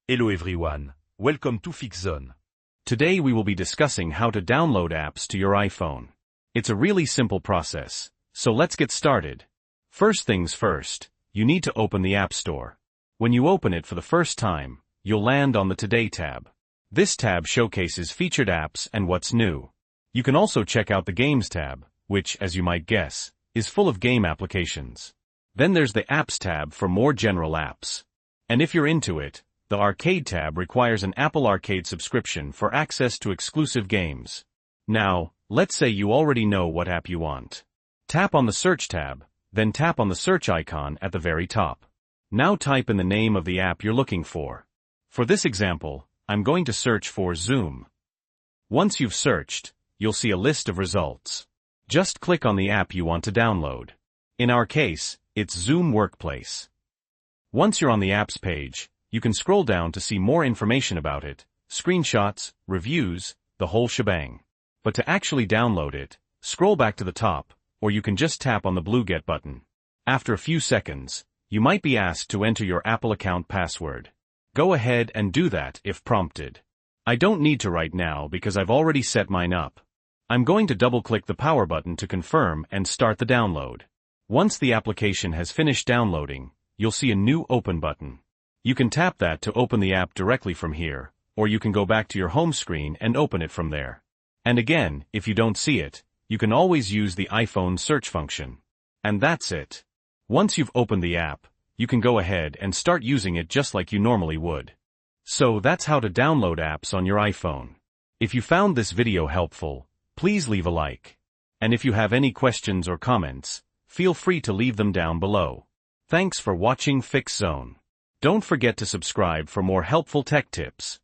Hello everyone, welcome to FixZone. Today we will be discussing how to download apps to your iPhone. It's a really simple process, so let's get started. First things first, you need to open the App Store. When you open it for the first time, you'll land on the Today tab. This tab showcases featured apps and what's new. You can also check out the Games tab, which, as you might guess, is full of game applications. Then there's the Apps tab for more general apps. And if you're into it, the Arcade tab requires an Apple Arcade subscription for access to exclusive games. Now, let's say you already know what app you want. Tap on the Search tab, then tap on the search icon at the very top. Now type in the name of the app you're looking for. For this example, I'm going to search for Zoom. Once you've searched, you'll see a list of results. Just click on the app you want to download. In our case, it's Zoom Workplace. Once you're on the apps page, you can scroll down to see more information about it, screenshots, reviews, the whole shebang. But to actually download it, scroll back to the top, or you can just tap on the blue Get button. After a few seconds, you might be asked to enter your Apple account password. Go ahead and do that if prompted. I don't need to right now because I've already set mine up. I'm going to double-click the power button to confirm and start the download. Once the application has finished downloading, you'll see a new Open button. You can tap that to open the app directly from here, or you can go back to your home screen and open it from there. And again, if you don't see it, you can always use the iPhone search function. And that's it. Once you've opened the app, you can go ahead and start using it just like you normally would. So that's how to download apps on your iPhone. If you found this video helpful, please leave a like. And if you have any questions or comments, feel free to leave them down below. Thanks for watching FixZone. Don't forget to subscribe for more helpful tech tips.